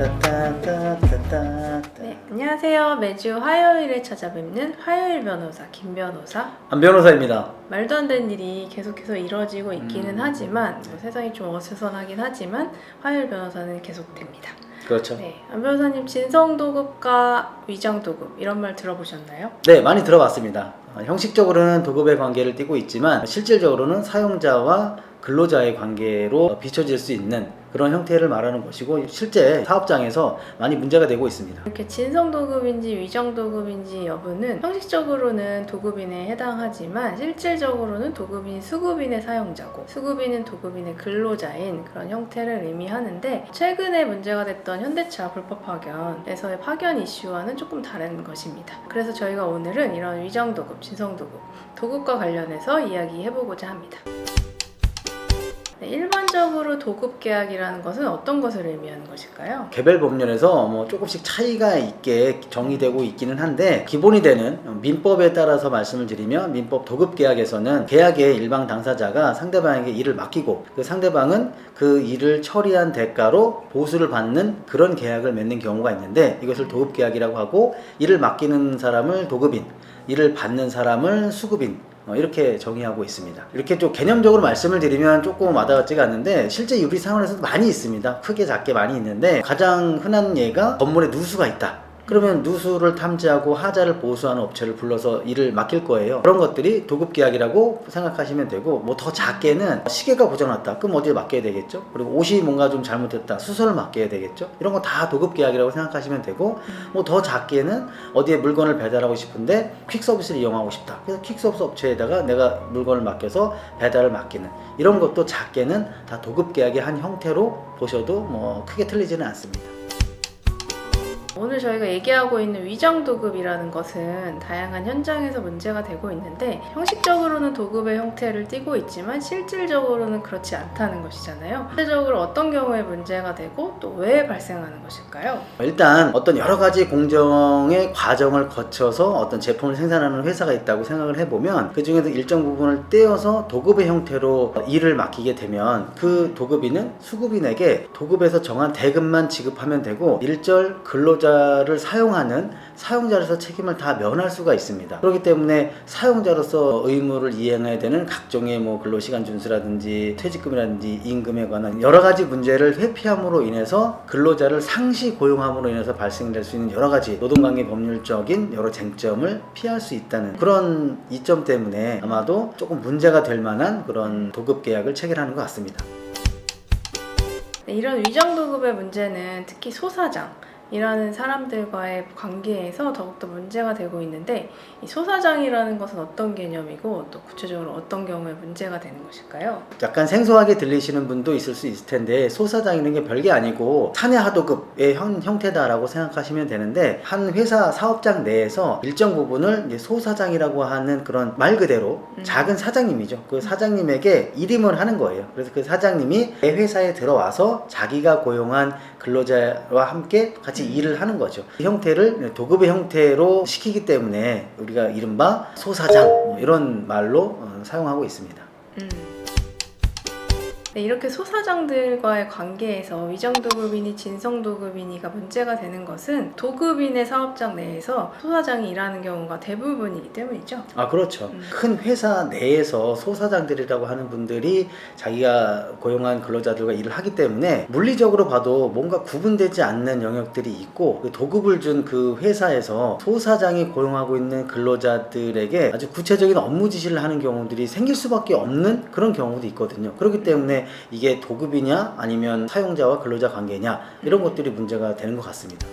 따따따따따따. 네, 안녕하세요. 매주 화요일에 찾아뵙는 화요일 변호사 김 변호사. 안 변호사입니다. 말도 안 되는 일이 계속해서 이루어지고 있기는 하지만 세상이 좀 어수선하긴 하지만 화요일 변호사는 계속됩니다. 그렇죠. 네, 안 변호사님 진성도급과 위장도급 이런 말 들어보셨나요? 네, 많이 들어봤습니다. 형식적으로는 도급의 관계를 띠고 있지만 실질적으로는 사용자와 근로자의 관계로 비춰질 수 있는 그런 형태를 말하는 것이고 실제 사업장에서 많이 문제가 되고 있습니다. 이렇게 진성도급인지 위장도급인지 여부는 형식적으로는 도급인에 해당하지만 실질적으로는 도급인 수급인의 사용자고 수급인은 도급인의 근로자인 그런 형태를 의미하는데 최근에 문제가 됐던 현대차 불법 파견에서의 파견 이슈와는 조금 다른 것입니다. 그래서 저희가 오늘은 이런 위장도급, 진성도급, 도급과 관련해서 이야기해보고자 합니다. 네, 일반적으로 도급계약이라는 것은 어떤 것을 의미하는 것일까요? 개별 법률에서 조금씩 차이가 있게 정의되고 있기는 한데 기본이 되는 민법에 따라서 말씀을 드리면 민법 도급계약에서는 계약의 일방 당사자가 상대방에게 일을 맡기고 그 상대방은 그 일을 처리한 대가로 보수를 받는 그런 계약을 맺는 경우가 있는데 이것을 도급계약이라고 하고 일을 맡기는 사람을 도급인, 일을 받는 사람을 수급인 이렇게 정의하고 있습니다. 이렇게 좀 개념적으로 말씀을 드리면 조금 와닿지가 않는데 실제 유리 상황에서도 많이 있습니다. 크게 작게 많이 있는데 가장 흔한 예가 건물에 누수가 있다. 그러면 누수를 탐지하고 하자를 보수하는 업체를 불러서 일을 맡길 거예요. 그런 것들이 도급계약이라고 생각하시면 되고 뭐 더 작게는 시계가 고장났다. 그럼 어디에 맡겨야 되겠죠? 그리고 옷이 뭔가 좀 잘못됐다. 수선을 맡겨야 되겠죠? 이런 거 다 도급계약이라고 생각하시면 되고 뭐 더 작게는 어디에 물건을 배달하고 싶은데 퀵서비스를 이용하고 싶다. 그래서 퀵서비스 업체에다가 내가 물건을 맡겨서 배달을 맡기는 이런 것도 작게는 다 도급계약의 한 형태로 보셔도 뭐 크게 틀리지는 않습니다. 오늘 저희가 얘기하고 있는 위장도급이라는 것은 다양한 현장에서 문제가 되고 있는데 형식적으로는 도급의 형태를 띠고 있지만 실질적으로는 그렇지 않다는 것이잖아요. 실질적으로 어떤 경우에 문제가 되고 또 왜 발생하는 것일까요? 일단 어떤 여러 가지 공정의 과정을 거쳐서 어떤 제품을 생산하는 회사가 있다고 생각을 해보면 그 중에서 일정 부분을 떼어서 도급의 형태로 일을 맡기게 되면 그 도급인은 수급인에게 도급에서 정한 대금만 지급하면 되고 일절 근로자를 사용하는 사용자로서 책임을 다 면할 수가 있습니다. 그렇기 때문에 사용자로서 의무를 이행해야 되는 각종의 뭐 근로시간 준수라든지 퇴직금이라든지 임금에 관한 여러 가지 문제를 회피함으로 인해서 근로자를 상시 고용함으로 인해서 발생될 수 있는 여러 가지 노동관계 법률적인 여러 쟁점을 피할 수 있다는 그런 이점 때문에 아마도 조금 문제가 될 만한 그런 도급계약을 체결하는 것 같습니다. 네, 이런 위장도급의 문제는 특히 소사장 이라는 사람들과의 관계에서 더욱더 문제가 되고 있는데 이 소사장이라는 것은 어떤 개념이고 또 구체적으로 어떤 경우에 문제가 되는 것일까요? 약간 생소하게 들리시는 분도 있을 수 있을 텐데 소사장이라는 게 별게 아니고 사내하도급의 형태다라고 생각하시면 되는데 한 회사 사업장 내에서 일정 부분을 이제 소사장이라고 하는 그런 말 그대로 작은 사장님이죠. 그 사장님에게 일임을 하는 거예요. 그래서 그 사장님이 내 회사에 들어와서 자기가 고용한 근로자와 함께 같이 일을 하는 거죠. 이 형태를 도급의 형태로 시키기 때문에 우리가 이른바 소사장 이런 말로 사용하고 있습니다. 네, 이렇게 소사장들과의 관계에서 위장도급이니 진성도급이니가 문제가 되는 것은 도급인의 사업장 내에서 소사장이 일하는 경우가 대부분이기 때문이죠. 아, 그렇죠. 큰 회사 내에서 소사장들이라고 하는 분들이 자기가 고용한 근로자들과 일을 하기 때문에 물리적으로 봐도 뭔가 구분되지 않는 영역들이 있고 그 도급을 준 그 회사에서 소사장이 고용하고 있는 근로자들에게 아주 구체적인 업무 지시를 하는 경우들이 생길 수밖에 없는 그런 경우도 있거든요. 그렇기 때문에 이게 도급이냐 아니면 사용자와 근로자 관계냐 이런 것들이 문제가 되는 것 같습니다.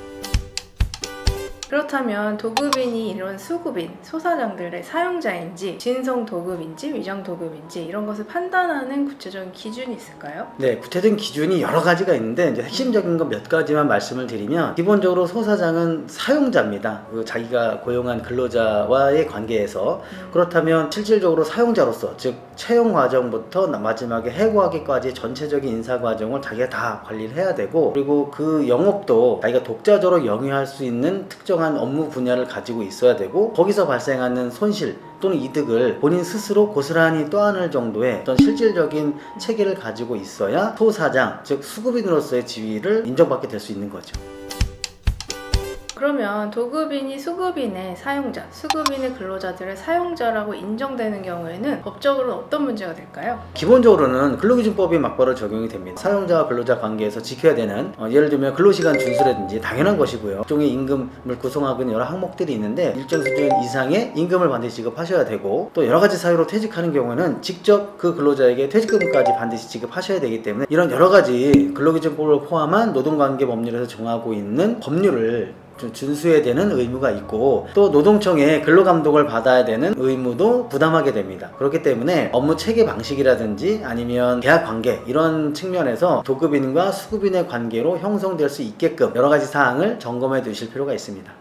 그렇다면 도급인이 이런 수급인, 소사장들의 사용자인지 진성도급인지 위장도급인지 이런 것을 판단하는 구체적인 기준이 있을까요? 네, 구체적인 기준이 여러 가지가 있는데 이제 핵심적인 거 몇 가지만 말씀을 드리면 기본적으로 소사장은 사용자입니다. 자기가 고용한 근로자와의 관계에서 그렇다면 실질적으로 사용자로서 즉 채용 과정부터 마지막에 해고하기까지 전체적인 인사 과정을 자기가 다 관리를 해야 되고, 그리고 그 영업도 자기가 독자적으로 영위할 수 있는 특정한 업무 분야를 가지고 있어야 되고, 거기서 발생하는 손실 또는 이득을 본인 스스로 고스란히 떠안을 정도의 어떤 실질적인 체계를 가지고 있어야 소사장, 즉 수급인으로서의 지위를 인정받게 될 수 있는 거죠. 그러면 도급인이 수급인의 사용자, 수급인의 근로자들의 사용자라고 인정되는 경우에는 법적으로 어떤 문제가 될까요? 기본적으로는 근로기준법이 막바로 적용이 됩니다. 사용자와 근로자 관계에서 지켜야 되는 예를 들면 근로시간 준수라든지 당연한 것이고요. 일종의 임금을 구성하고 있는 여러 항목들이 있는데 일정 수준 이상의 임금을 반드시 지급하셔야 되고, 또 여러 가지 사유로 퇴직하는 경우는 직접 그 근로자에게 퇴직금까지 반드시 지급하셔야 되기 때문에 이런 여러 가지 근로기준법을 포함한 노동관계 법률에서 정하고 있는 법률을 준수해야 되는 의무가 있고, 또 노동청에 근로감독을 받아야 되는 의무도 부담하게 됩니다. 그렇기 때문에 업무 체계 방식이라든지 아니면 계약 관계 이런 측면에서 도급인과 수급인의 관계로 형성될 수 있게끔 여러 가지 사항을 점검해 두실 필요가 있습니다.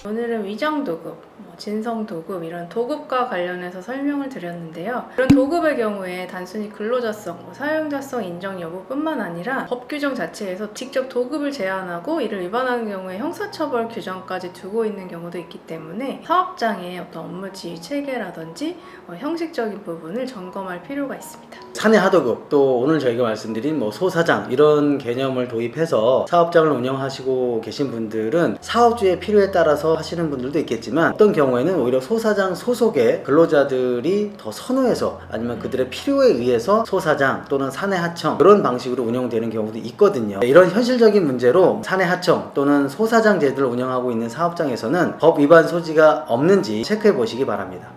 오늘은 위정도급, 진성도급 이런 도급과 관련해서 설명을 드렸는데요. 이런 도급의 경우에 단순히 근로자성, 사용자성 인정 여부뿐만 아니라 법 규정 자체에서 직접 도급을 제한하고 이를 위반하는 경우에 형사처벌 규정까지 두고 있는 경우도 있기 때문에 사업장의 어떤 업무 지휘 체계라든지 형식적인 부분을 점검할 필요가 있습니다. 사내 하도급, 또 오늘 저희가 말씀드린 소사장 이런 개념을 도입해서 사업장을 운영하시고 계신 분들은 사업주의 필요에 따라서 하시는 분들도 있겠지만, 어떤 경우에는 오히려 소사장 소속의 근로자들이 더 선호해서 아니면 그들의 필요에 의해서 소사장 또는 사내 하청 그런 방식으로 운영되는 경우도 있거든요. 이런 현실적인 문제로 사내 하청 또는 소사장 제도를 운영하고 있는 사업장에서는 법 위반 소지가 없는지 체크해 보시기 바랍니다.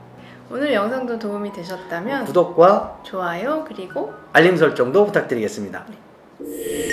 오늘 영상도 도움이 되셨다면 구독과 좋아요 그리고 알림 설정도 부탁드리겠습니다. 네.